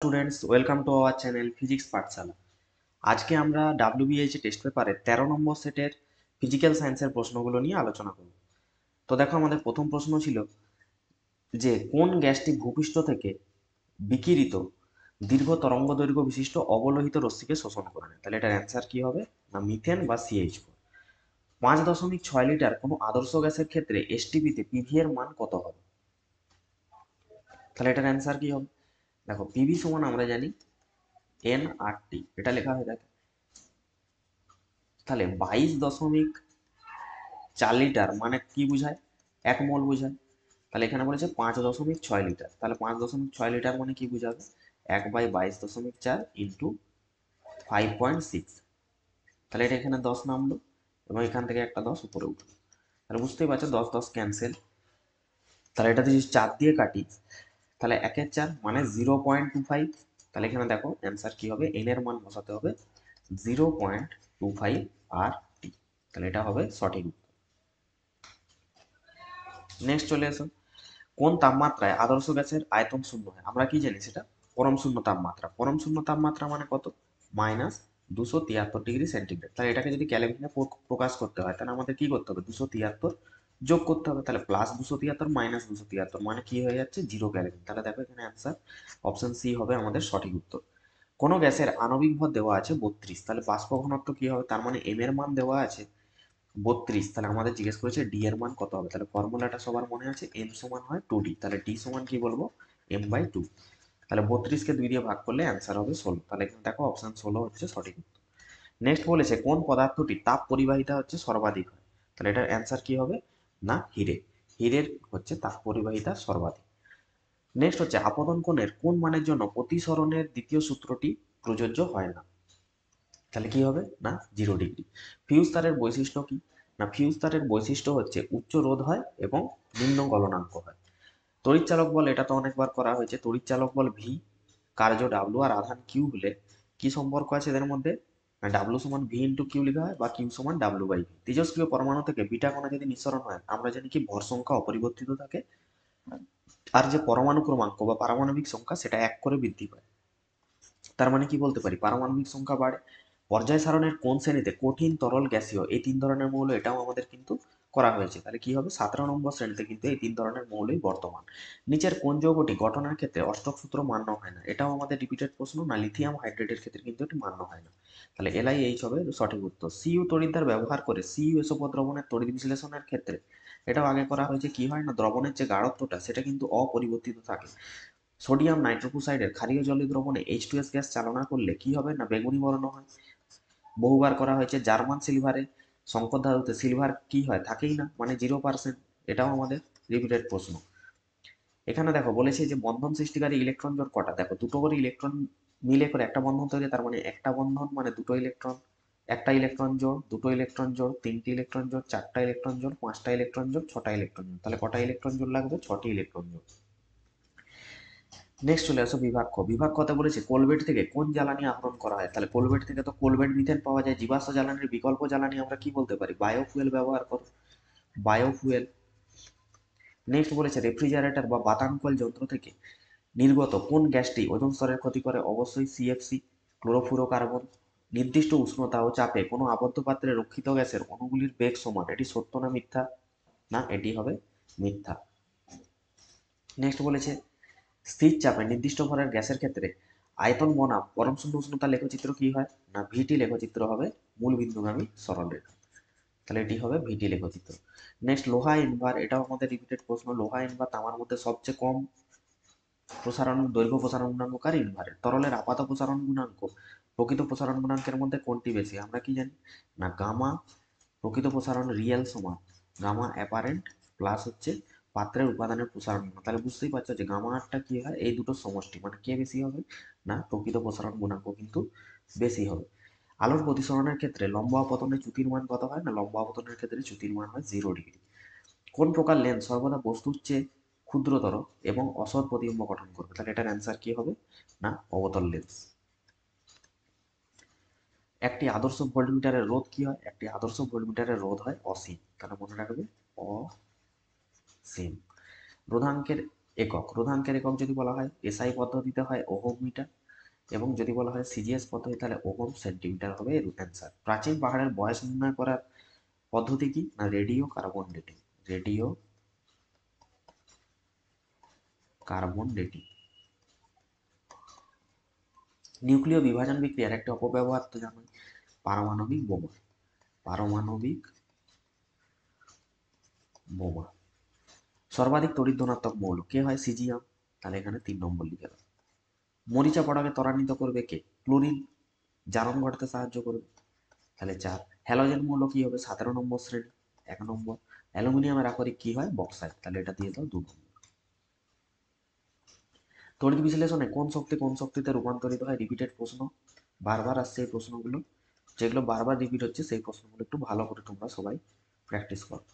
Students, welcome to our channel physics পাঠশালা। আজকে আমরা WBH test পেপারের 13 নম্বর সেটের ফিজিক্যাল সায়েন্সের প্রশ্নগুলো নিয়ে আলোচনা করব। তো দেখো, আমাদের প্রথম প্রশ্ন ছিল যে কোন গ্যাসটি ভূপৃষ্ঠ থেকে বিকিরিত দীর্ঘ তরঙ্গ দৈর্ঘ্য বিশিষ্ট অবলোহিত রশ্মিকে শোষণ করে নেয়। তাহলে এটার অ্যান্সার কি হবে? না মিথেন বা CH4। 5.6 লিটার কোনো আদর্শ গ্যাসের ক্ষেত্রে এসটিপিতে পিভি এর মান কত হবে? তাহলে এটার অ্যান্সার কি হবে? দেখো, পিভি সমান আমরা জানি NRT, এটা লেখা হয়ে থাকে। তাহলে 22.4 লিটার মানে কি বোঝায়? 1 মোল বোঝায়। তাহলে এখানে বলেছে 5.6 লিটার, তাহলে 5.6 লিটার মানে কি বোঝাবে? 1/22.4 ইন্টু 5.6। তাহলে এটা এখানে 10 নামলো এবং এখান থেকে একটা 10 উপরে উঠলো। তাহলে বুঝতেই পারছো 10 10 ক্যান্সেল। তাহলে এটা যদি 4 দিয়ে কাটি, তাহলে 1-4 মানে 0.25। তাহলে এখানে দেখো অ্যান্সার কি হবে? এন এর মান বসাতে হবে 0.25 আর টি। তাহলে এটা হবে সঠিক উত্তর। নেক্সট চলে এসো, কোন তাপমাত্রায় আদর্শ গ্যাসের আয়তন শূন্য হয়? আমরা কি জানি সেটা? পরম শূন্য তাপমাত্রা। পরম শূন্য তাপমাত্রা মানে কত? -273 ডিগ্রি সেন্টিগ্রেড। তাহলে এটাকে যদি ক্যালভিনে প্রকাশ করতে হয়, তাহলে আমাদের কি করতে হবে? 273 যোগ করতে হবে। তাহলে +273 -273 মানে কি হয়ে যাচ্ছে? 0 ক্যালভিন। তাহলে দেখো এখানে অ্যান্সার অপশন সি হবে আমাদের সঠিক উত্তর। কোনো গ্যাসের আণবিক ভর দেওয়া আছে 32, তাহলে বাষ্প ঘনত্ব কি হবে? তার মানে এম এর মান দেওয়া আছে 32। তাহলে আমাদের জিজ্ঞেস করেছে ডি এর মান কত হবে। তাহলে ফর্মুলাটা সবার মনে আছে, এম সমান হয় 2D। তাহলে ডি সমান কি বলবো? m/2। তাহলে 32কে 2 দিয়ে ভাগ করলে অ্যান্সার হবে 16। তাহলে এখানে দেখো অপশন 16 হচ্ছে সঠিক উত্তর। নেক্সট বলেছে কোন পদার্থটি তাপ পরিবাহিতা হচ্ছে সর্বাধিক হয়? তাহলে এটার অ্যান্সার কি হবে? না হিরে। হিরের হচ্ছে তাপ পরিবাহিতা সর্বাধিক। নেক্সট হচ্ছে আপতন কোণের কোন মানের জন্য প্রতিসরণের দ্বিতীয় সূত্রটি প্রযোজ্য হয় না? তাহলে কি হবে? না 0 ডিগ্রি। ফিউজ তারের বৈশিষ্ট্য কি? না ফিউজ তারের বৈশিষ্ট্য হচ্ছে উচ্চ রোধ হয় এবং নিম্ন গলনাঙ্ক হয়। তড়িৎচালক বল, এটা তো অনেকবার করা হয়েছে। তড়িৎচালক বল ভি, কার্য ডাব্লু আর আধান কিউ হলে কি সম্পর্ক আছে এদের মধ্যে? না ডাব্লু সমান ভি ইন্টু কিউ লেখা হয় বা কিউ সমান ডাব্লু/ভি। তেজস্ক্রিয় পরমাণু থেকে বিটা কণা যদি নিঃসরণ হয়, আমরা জানি কি ভর সংখ্যা অপরিবর্তিত থাকে, আর যে পরমাণু ক্রমাঙ্ক বা পারমাণবিক সংখ্যা সেটা 1 করে বৃদ্ধি পায়। তার মানে কি বলতে পারি? পারমাণবিক সংখ্যা বাড়ে। পর্যায় সারণের কোন শ্রেণীতে কঠিন, তরল, গ্যাসীয় এই 3 ধরনের মৌল, এটাও আমাদের কিন্তু করা হয়েছে। তাহলে কি হবে? 17 নম্বর শ্রেণীতে কিন্তু এই 3 ধরনের মৌলই বর্তমান। নিচের কোন যৌগটি গঠনের ক্ষেত্রে অষ্টক সূত্র মান্য হয় না? এটাও আমাদের রিপিটেড প্রশ্ন। না লিথিয়াম হাইড্রেটের ক্ষেত্রে কিন্তু এটি মান্য হয় না। তাহলে LiH হবে সঠিক উত্তর। সিইউ তড়িৎদ্বার ব্যবহার করে সিইউ এসোপো দ্রবণের তড়িৎ বিশ্লেষণের ক্ষেত্রে এটাও আগে করা হয়েছে। কি হয় না, দ্রবণের যে গাঢ়ত্বটা সেটা কিন্তু অপরিবর্তিত থাকে। সোডিয়াম নাইট্রোক্লোরাইডের ক্ষারীয় জলীয় দ্রবণে H2S গ্যাস চালনা করলে কি হবে? না বেগুনি বর্ণ হয়। বহুবার করা হয়েছে। জার্মান সিলভারে, সংকর ধাতুতে সিলভার কি হয়? থাকেই না, মানে 0%। এটাও আমাদের রিপিটেড প্রশ্ন। এখানে দেখো বলেছে যে বন্ধন সৃষ্টিকারী ইলেকট্রন জোড় কটা? দেখো, দুটো করে ইলেকট্রন মিলে করে একটা বন্ধন তৈরি, তার মানে একটা বন্ধন মানে দুটো ইলেকট্রন। একটা ইলেকট্রন জোড়, দুটো ইলেকট্রন জোড়, তিনটি ইলেকট্রন জোড়, চারটা ইলেকট্রন জোড়, পাঁচটা ইলেকট্রন জোড়, ছটা ইলেকট্রন জোড়। তাহলে কটা ইলেকট্রন জোড় লাগবে? 6টি ইলেকট্রন জোড়। নেক্সট চলে আসো বিভাগ ক। বিভাগ কতে বলেছে কোলবেট থেকে কোন জ্বালানি আহরণ করা হয়? তাহলে কোলবেট থেকে তো কোলবেট মিথেন পাওয়া যায়। জীবাশ্ম জ্বালানির বিকল্প জ্বালানি আমরা কি বলতে পারি? বায়োফুয়েল ব্যবহার করো, বায়োফুয়েল। নেক্সট বলেছে রেফ্রিজারেটর বা বাতানুকূল যন্ত্র থেকে নির্গত কোন গ্যাসটি ওজোন স্তরের ক্ষতি করে? অবশ্যই CFC, ক্লোরোফ্লুরোকার্বন। নির্দিষ্ট উষ্ণতা ও চাপে কোনো আবদ্ধ পাত্রে রক্ষিত গ্যাসের অণুগুলির বেগ সমান, এটি সত্য না মিথ্যা? না এটি হবে মিথ্যা। নেক্সট বলেছে স্থির চাপে নির্দিষ্ট ভরের গ্যাসের ক্ষেত্রে আয়তন বনাম পরম শূন্য উষ্ণতা লেখচিত্র কি হয়? না ভিটি লেখচিত্র হবে মূল বিন্দুগামী সরলরেখা। তাহলে এটি হবে ভিটি লেখচিত্র। নেক্সট লোহা ইনভার, এটাও আমাদের রিপিটেড প্রশ্ন। লোহা ইনভার তামার মধ্যে সবচেয়ে কম প্রসারণ দৈর্ঘ্য প্রসারণ গুণাঙ্ক কার? ইনভারের। তরলের আপাত প্রসারণ গুণাঙ্ক প্রকৃত প্রসারণ গুণাঙ্কের মধ্যে কোনটি বেশি? আমরা কি জানি? না গামা প্রকৃত প্রসারণ রিয়েল সমান গামা অ্যাপারেন্ট প্লাস হচ্ছে পাত্রের উপাদানের প্রসারণ। তাহলে বুঝতেই পারছো যে গামা আরটা কি হয়? এই দুটো সমষ্টি, মানে কে বেশি হবে? না প্রকৃত প্রসারণ গুণাঙ্ক কিন্তু বেশি হবে। আলোর প্রতিসরণের ক্ষেত্রে লম্ব আপতনে চ্যুতির মান কত হয়? না লম্ব আপতনের ক্ষেত্রে চ্যুতির মান হয় 0 ডিগ্রি। কোন প্রকার লেন্স সর্বদা বস্তুর চেয়ে ক্ষুদ্রতর এবং অসৎ প্রতিবিম্ব গঠন করবে? তাহলে এটার অ্যান্সার কি হবে? না অবতল লেন্স। একটি আদর্শ ভোল্টমিটারের রোধ কি হয়? একটি আদর্শ ভোল্টমিটারের রোধ হয় অসীম। তাহলে মনে রাখবে অসীম। রোধাঙ্কের একক। রোধাঙ্কের একক যদি বলা হয় এসআই পদ্ধতিতে হয় ওহম মিটার, এবং যদি বলা হয় সিজিএস পদ্ধতি তাহলে ওহম সেন্টিমিটার হবে এর অ্যান্সার। প্রাচীন পাহাড়ের বয়স নির্ণয় করার পদ্ধতি কি না radio carbon dating. Radio carbon dating. নিউক্লিয় বিভাজন বিক্রিয়ার একটা অপব্যবহার তো জানোই, পারমাণবিক বোমা। পারমাণবিক বোমা। সর্বাধিক তড়িৎ ধনাত্মক মৌল কে হয় সিজিয়াম, তাহলে এখানে 3 নম্বর লিখে দাও। মরিচা পড়াকে ত্বরান্বিত করবে কে, ক্লোরিন, জারণ ঘটাতে সাহায্য করবে, তাহলে 4। হ্যালোজেন মৌল কি হবে 17 নম্বর শ্রেণী, 1 নম্বর। অ্যালুমিনিয়ামের আকরিক কি হয় বক্সাইট, তাহলে এটা দিয়ে দাও 2 নম্বর। তড়িৎ বিশ্লেষণে কোন শক্তি কোন শক্তিতে রূপান্তরিত হয়, রিপিটেড প্রশ্ন, বারবার আসছে এই প্রশ্নগুলো, যেগুলো বারবার রিপিট হচ্ছে সেই প্রশ্নগুলো একটু ভালো করে তোমরা সবাই প্র্যাকটিস করো।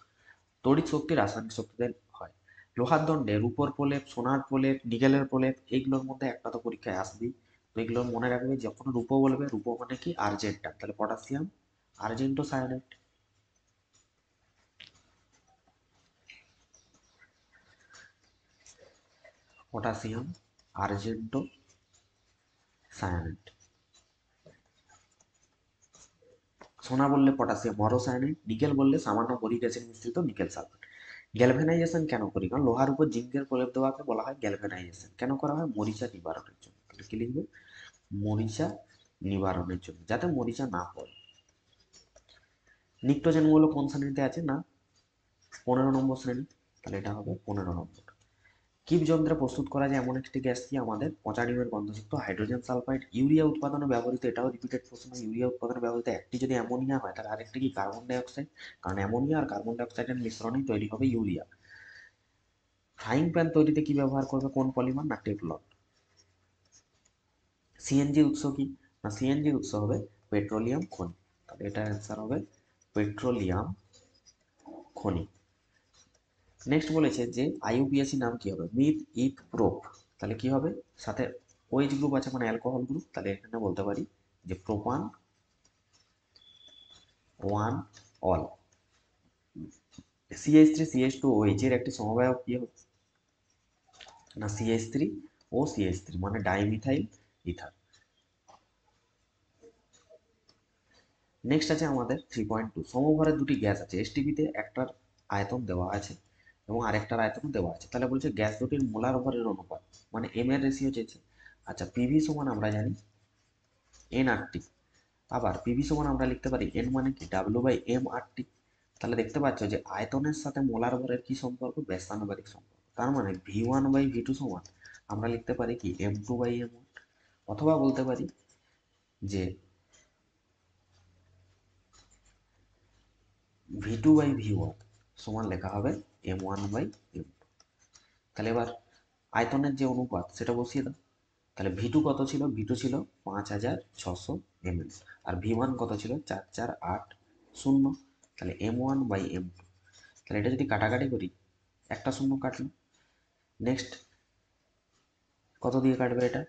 তড়িৎ শক্তি রাসায়নিক শক্তিতে হয়। লোহার দণ্ডে রূপোর প্রলেপ, সোনার প্রলেপ, নিকেলের প্রলেপ, এইগুলোর মধ্যে একটা তো পরীক্ষায় আসবেই। তো এগুলো মনে রাখবে, যখন রূপো বলবে, রূপো মানে কি আর্জেন্টা, তাহলে potassium argento cyanide. Potassium argento cyanide. সোনা বললে পটাশিয়াম মরোসায়ানাইড, নিকেল বললে সামান্য বরিক অ্যাসিড মিশ্রিত নিকেল সালফেট। গ্যালভানাইজেশন কেন করি, কারণ লোহার উপর জিঙ্কের প্রলেপ দেওয়াকে বলা হয় গ্যালভানাইজেশন। কেন করা হয়, মরিচা নিবারণের জন্য। তাহলে কি লিখবে, মরিচা নিবারণের জন্য, যাতে মরিচা না পড়ে। নিক্টোজেন মৌল কোন শ্রেণীতে আছে না 15 নম্বর শ্রেণী, তাহলে এটা হবে 15 নম্বর। কিপ যন্ত্রে প্রস্তুত করা যায় এমন একটি গ্যাস কি আমাদের পচা ডিমের গন্ধযুক্ত হাইড্রোজেন সালফাইড। ইউরিয়া উৎপাদনে ব্যবহৃত, এটাও রিপিটেড প্রশ্ন, ইউরিয়া উৎপাদনে ব্যবহৃত একটি যদি অ্যামোনিয়া হয় তাহলে আরেকটি কি কার্বন ডাইঅক্সাইড, কারণ অ্যামোনিয়া আর কার্বন ডাইঅক্সাইডের মিশ্রণেই তৈরি হবে ইউরিয়া। ফ্রাইং প্যান তৈরিতে কি ব্যবহার করবে, কোন পলিমার না টেফলন। সিএনজি উৎস কি না সিএনজি উৎস হবে পেট্রোলিয়াম খনি, তাহলে এটা অ্যান্সার হবে পেট্রোলিয়াম খনি। নেক্সট বলেছে যে আইইউপিএসি নাম কি হবে, মিথ ইথ প্রোপ, তাহলে কি হবে, সাথে ওএইচ গ্রুপ আছে মানে অ্যালকোহল গ্রুপ, তাহলে এখানে বলতে পারি যে প্রোপান one all. CH3 CH2 OH এর একটি সমবায়ক কি হবে না CH3 ও CH3 মানে ডাইমিথাইল ইথার। নেক্সট আছে আমাদের 3.2, সমভরের দুটি গ্যাস আছে এসটিপিতে, একটার আয়তন দেওয়া আছে এবং আরেকটার আয়তন দেওয়া আছে, তাহলে বলছে গ্যাস দুটির মোলার ভরের অনুপাত মানে এম এর রেশিও চেয়েছে। আচ্ছা পিভি সমান আমরা জানি এন আর টি, আবার পিভি সমান আমরা লিখতে পারি এন মানে কি ডাব্লিউ বাই এম আর টি। তাহলে দেখতে পাচ্ছ যে আয়তনের সাথে মোলার ভরের কি সম্পর্ক, ব্যস্তানুপাতিক সম্পর্ক, তার মানে V1/V2 সমান আমরা লিখতে পারি কি M2/M1, অথবা বলতে পারি যে V2/V1 সমান লেখা হবে M1/M2। তাহলে এবার আয়তনের যে অনুপাত সেটা বসিয়ে দাও, তাহলে V2 কত ছিল, V2 ছিল 5600 ml, আর V1 কত ছিল 4480, তাহলে M1/M2। তাহলে এটা যদি কাটাকাটি করি একটা শূন্য কাটলো। নেক্সট কত দিয়ে কাটবে এটা,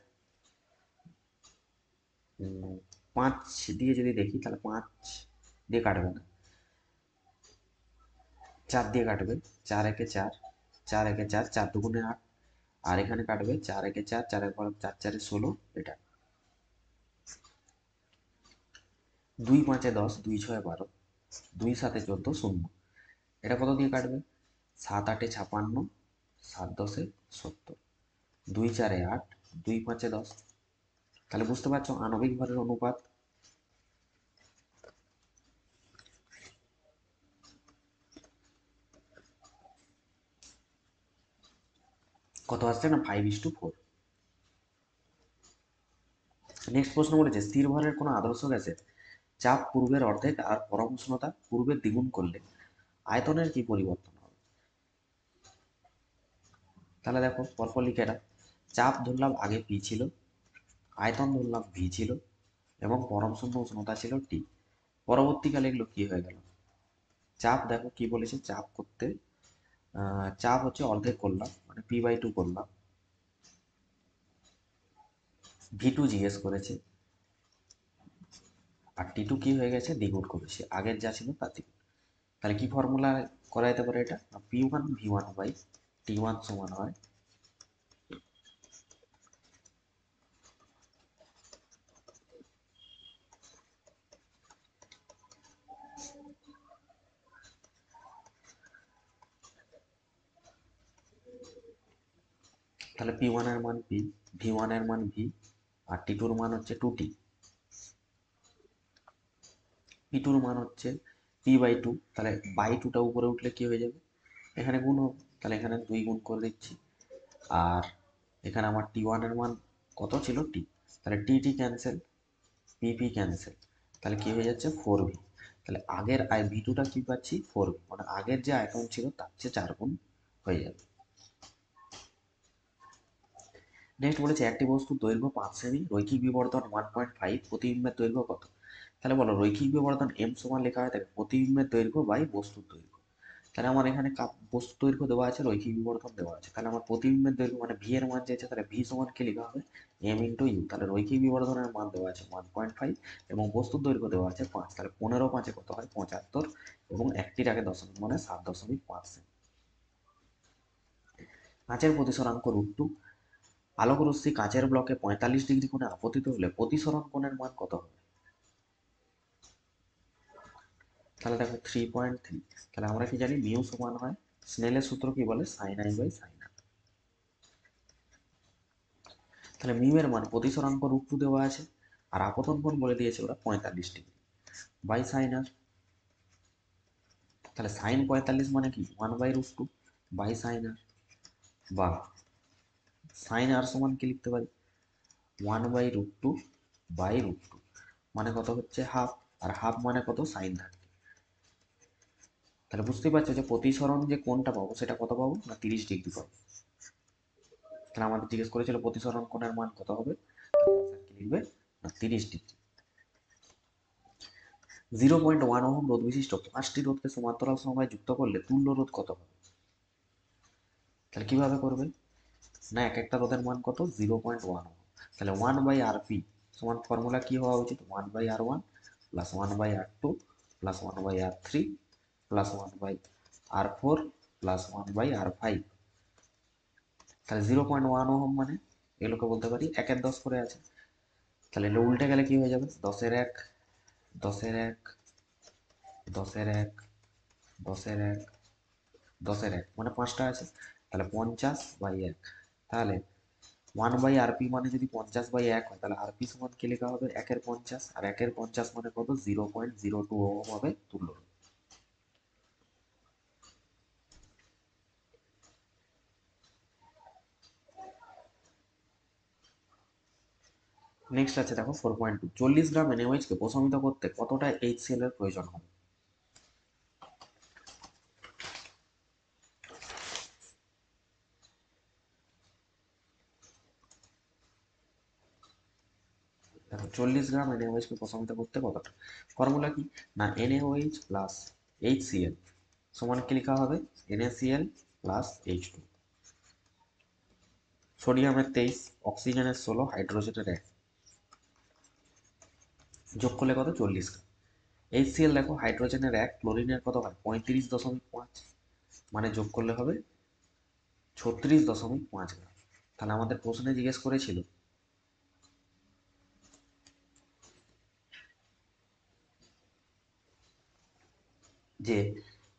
5 দিয়ে যদি দেখি তাহলে 5 দিয়ে কাটবে না, 4 দিয়ে কাটবে, 4 একে 4, 4 একে 4, 4 2 গুণে 8, আর এখানে কাটবে 4 একে 4, 4 4 16, এটা 2 5 10, 2 6 12, 2 7 14, 0, এটা কত দিয়ে কাটবে, 7 8 56, 7 10 70, 2 4 8, 2 5 10। তাহলে বুঝতে পারছো আণবিক ভরের অনুপাত কত আসছে না 5:4। নেক্সট প্রশ্ন বলেছে স্থির ভরের কোনো আদর্শ গ্যাসের চাপ পূর্বের অর্ধেক আর পরম উষ্ণতা পূর্বের দ্বিগুণ করলে আয়তনের কি পরিবর্তন হবে। তাহলে দেখো পরপর লিখে দাও, চাপ ধরলাম আগে পি ছিল, আয়তন ধরলাম ভি ছিল, এবং পরম শূন্য উষ্ণতা ছিল টি। পরবর্তীকালে এগুলো কি হয়ে গেল, চাপ দেখো কি বলেছে, চাপ করতে চাপ হচ্ছে অর্ধেক করলাম মানে P/2 করলাম, V2 জিজ্ঞেস করেছে, আর T2 কি হয়ে গেছে দ্বিগুণ করেছে, আগের যা ছিল তার দ্বিগুণ। তাহলে কি ফর্মুলা করা যেতে পারে এটা, P1 V1/T1 সমান হয় তাহলে পি ওয়ান এর মান পি, ভি ওয়ান এর মান ভি, আর টি টুর মান হচ্ছে 2t, পি টুর মান হচ্ছে p/2। তাহলে বাই টুটা উপরে উঠলে কি হয়ে যাবে, এখানে গুণ হবে, তাহলে এখানে 2 গুণ করে দিচ্ছি। আর এখানে আমার টি ওয়ান এর মান কত ছিল, টি, তাহলে টি টি ক্যান্সেল, পি পি ক্যান্সেল, তাহলে কি হয়ে যাচ্ছে 4v। তাহলে আগের ভি টুটা কি পাচ্ছি 4v, মানে আগের যে আয়তন ছিল তার চেয়ে 4 গুণ হয়ে যাবে। নেক্সট বলেছে একটি বস্তুর দৈর্ঘ্য 5 সেমি, রৈখিক বিবর্ধন 1.5, প্রতিবিম্বের দৈর্ঘ্য কত। তাহলে বলো রৈখিক বিবর্ধন এম সমান লেখা হয় থাকে প্রতিবিম্বের দৈর্ঘ্য বাই বস্তুর দৈর্ঘ্য। তাহলে আমার এখানে বস্তুর দৈর্ঘ্য দেওয়া আছে, রৈখিক বিবর্ধন দেওয়া আছে, তাহলে আমার প্রতিবিম্বের দৈর্ঘ্য মানে ভি এর মান চেয়েছে, তাহলে ভি সমান কি লেখা হবে এম ইন্টু ইউ। তাহলে রৈখিক বিবর্ধনের মান দেওয়া আছে 1.5 এবং বস্তুর দৈর্ঘ্য দেওয়া আছে 5, তাহলে 15 5 কত হয় 75, এবং একটির আগে দশমিক মানে 7.5 সেমি। কাঁচের প্রতিসরাঙ্ক √2, আলোক রশ্মি কাঁচের ব্লকে 45 ডিগ্রি কোণে আপতিত হলে প্রতিসরণ কোণের মান কত হবে। তাহলে দেখো 3.3, তাহলে আমরা কি জানি মিউ সমান হয়, স্নেলের সূত্র কি বলে সাইন আই বাই সাইন আর। তাহলে মিউ এর মান প্রতিসরাঙ্ক √2 দেওয়া আছে, আর আপতন কোণ বলে দিয়েছে ওরা 45 ডিগ্রি বাই সাইন আর। তাহলে সাইন 45 মানে কি 1/√2 বাই সাইন আর, বা সাইন আর সমান কি লিখতে পারি 1/√2 বাই √2, মানে কত হচ্ছে হাফ, আর হাফ মানে কত সাইন 30। তাহলে বুঝতেই পারছো যে প্রতিসরণ যে কোণটা পাবো সেটা কত পাবো না 30 ডিগ্রি পাবো। তাহলে আমাদের জিজ্ঞেস করেছিল প্রতিসরণ কোণের মান কত হবে, কি লিখবে না 30 ডিগ্রি। 0.1 ওহম রোধ বিশিষ্ট 5টি রোধকে সমান্তরাল সমবায়ে যুক্ত করলে তুল্য রোধ কত হবে। তাহলে কিভাবে করবে না, এক একটা রোধের মান কত 0.1 ওহম, তাহলে 1/RP সমান ফর্মুলা কি হওয়া উচিত 1/R1 plus 1/R2 plus 1/R3 plus 1/R4 plus 1/R5। তাহলে 0.1 ওহম মানে এগুলোকে বলতে পারি 1/10 করে আছে, তাহলে এগুলো উল্টে গেলে কি হয়ে যাবে 10-1 10-1 10-1 10-1 10-1 মানে 5টা আছে, তাহলে 50/1। তাহলে 1/RP মানে যদি 50/1 হয় তাহলে আরপি সমান কি লেখা হবে 1/50, আর 1/50 মানে কত 0.02 ওহম হবে তুল্য। নেক্সট আছে দেখো 4.2, 40 গ্রাম NaOH কে প্রশমিত করতে কতটা HCl এর প্রয়োজন হবে। দেখো 40 গ্রাম NaOH কে প্রশমিত করতে কতটা, ফর্মুলা কি না NaOH প্লাস HCl সমান কি লেখা হবে NaCl প্লাস H2, সোডিয়ামের 23, অক্সিজেনের 16, হাইড্রোজেনের 1, যোগ করলে কত 40 গ্রাম। HCl দেখো হাইড্রোজেনের 1, ক্লোরিনের কত হয় 35.5, মানে যোগ করলে হবে 36.5 গ্রাম। তাহলে আমাদের প্রশ্নে জিজ্ঞেস করেছিল যে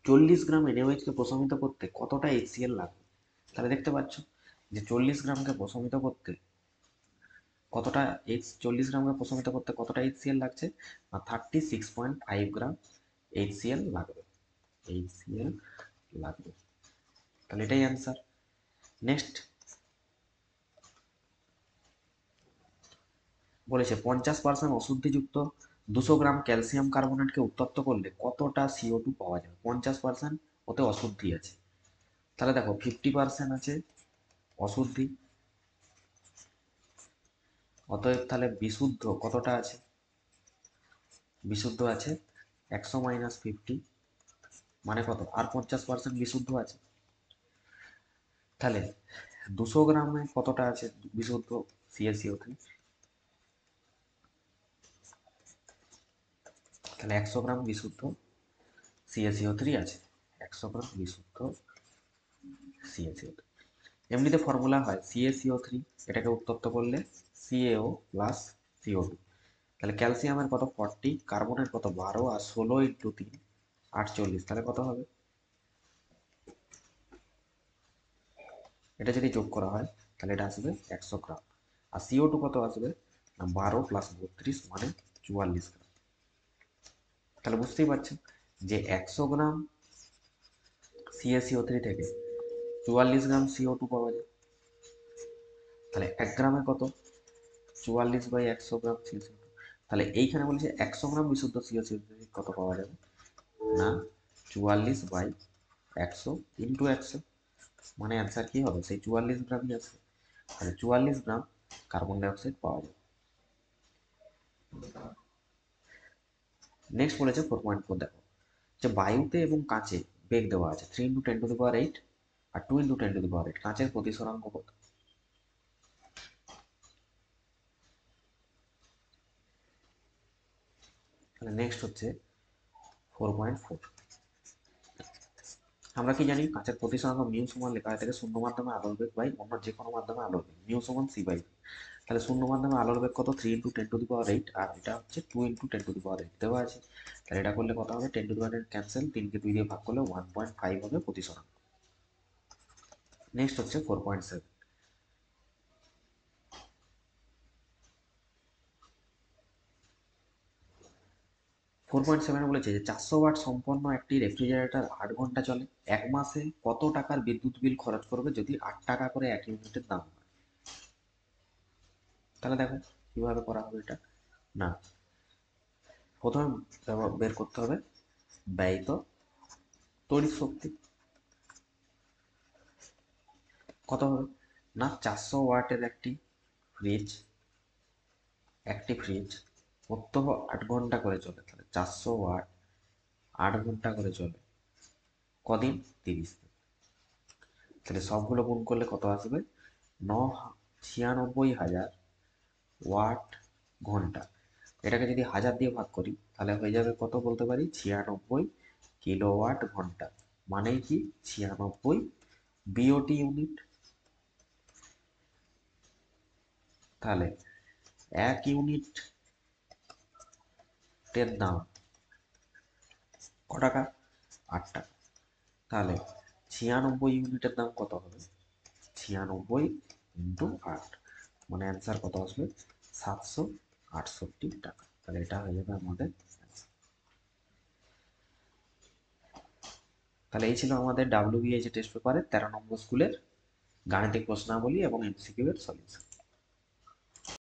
40 গ্রাম NaOH কে প্রশমিত করতে কতটা HCl লাগবে। তাহলে দেখতে পাচ্ছ যে 40 গ্রামকে প্রশমিত করতে কতটা 40 গ্রামকে প্রশমিত করতে কতটা HCl লাগছে না 36.5 গ্রাম HCl লাগবে, HCl লাগবে। তাহলে এটাই অ্যান্সার। নেক্সট বলেছে 50% অশুদ্ধিযুক্ত 200 গ্রাম ক্যালসিয়াম কার্বনেটকে উত্তপ্ত করলে কতটা CO2 পাওয়া যাবে। 50% ওতে অশুদ্ধি আছে, তাহলে দেখো 50% আছে অশুদ্ধি, অতএব তাহলে বিশুদ্ধ কতটা আছে, বিশুদ্ধ আছে 100 মাইনাস 50, মানে কত আর 50% বিশুদ্ধ আছে। তাহলে 200 গ্রামে কতটা আছে বিশুদ্ধ CaCO3, তাহলে 100 গ্রাম বিশুদ্ধ CaCO3 আছে, 100 গ্রাম বিশুদ্ধ CaCO3। এমনিতে ফর্মুলা হয় CaCO3 এটাকে উত্তপ্ত করলে CaO প্লাস CO2। তাহলে ক্যালসিয়ামের কত 40, কার্বনের কত 12, আর 16 ইন্টু 3 48, তাহলে কত হবে, এটা যদি যোগ করা হয় তাহলে এটা আসবে 100 গ্রাম। আর CO2 কত আসবে না 12 + 32 মানে 44 গ্রাম। তাহলে বুঝতেই পারছেন যে 100 গ্রাম CaCO3 থেকে 44 গ্রাম CO2 পাওয়া যায়। তাহলে 1 গ্রামে কত 44/100 গ্রাম CO2। তাহলে এইখানে বলছে 100 গ্রাম বিশুদ্ধ CO2 কত পাওয়া যাবে না 44/100 ইন্টু 100, মানে অ্যান্সার কি হবে সেই 44 গ্রামই আসবে। তাহলে 44 গ্রাম কার্বন ডাইঅক্সাইড পাওয়া যাবে। নেক্সট বলেছে 4.4, দেখো যে বায়ুতে এবং কাঁচে বেগ দেওয়া আছে 3 × 10⁸ আর 2 × 10⁸। কাঁচের প্রতিসরাঙ্ক কত? তাহলে নেক্সট হচ্ছে 4.4। আমরা কি জানি কাঁচের প্রতিসরাঙ্ক মিউ সমান লেখা হয় থাকে শূন্য মাধ্যমে আলোর বেগ বাই অন্য যে কোনো মাধ্যমে আলোর বেগ, মিউ সমান c/v। তাহলে শূন্য মাধ্যমে আলোর বেগ কত 3 × 10⁸, আর এটা হচ্ছে 2 × 10⁸ দেওয়া আছে। তাহলে এটা করলে কত হবে 10⁸ ক্যান্সেল, 3কে 2 দিয়ে ভাগ করলে 1.5 হবে প্রতিসরাঙ্ক। নেক্সট হচ্ছে 4.7। 4.7 বলেছে যে 400 ওয়াট সম্পন্ন একটি রেফ্রিজারেটর 8 ঘন্টা চলে, 1 মাসে কত টাকার বিদ্যুৎ বিল খরচ করবে যদি 8 টাকা করে 1 ইউনিটের দাম হয়? তাহলে দেখো কিভাবে করা হবে এটা। না, প্রথমে বের করতে হবে ব্যয়িত তড়িৎ শক্তি কত হবে না 400 ওয়াটের ফ্রিজ ফ্রিজ প্রত্যহ 8 ঘন্টা করে চলে। তাহলে 400 ওয়াট 8 ঘন্টা করে চলে কদিন 30 দিন। তাহলে সবগুলো গুণ করলে কত আসবে 96,000 ওয়াট ঘন্টা। এটাকে যদি 1000 দিয়ে ভাগ করি তাহলে হয়ে যাবে কত বলতে পারি 96 কিলোওয়াট ঘন্টা, মানে কি 96 বিওটি ইউনিট। তাহলে 1 ইউনিটের দাম ক টাকা 8 টাকা। তাহলে 96 ইউনিটের দাম কত হবে 96 × 8, মানে অ্যান্সার কত আসবে 768 টাকা। তাহলে এটা হয়ে যাবে আমাদের answer। তাহলে এই ছিল আমাদের WBH টেস্ট পেপারের 13 নম্বর স্কুলের গাণিতিক প্রশ্নাবলী এবং MCQ এর সলিউশন।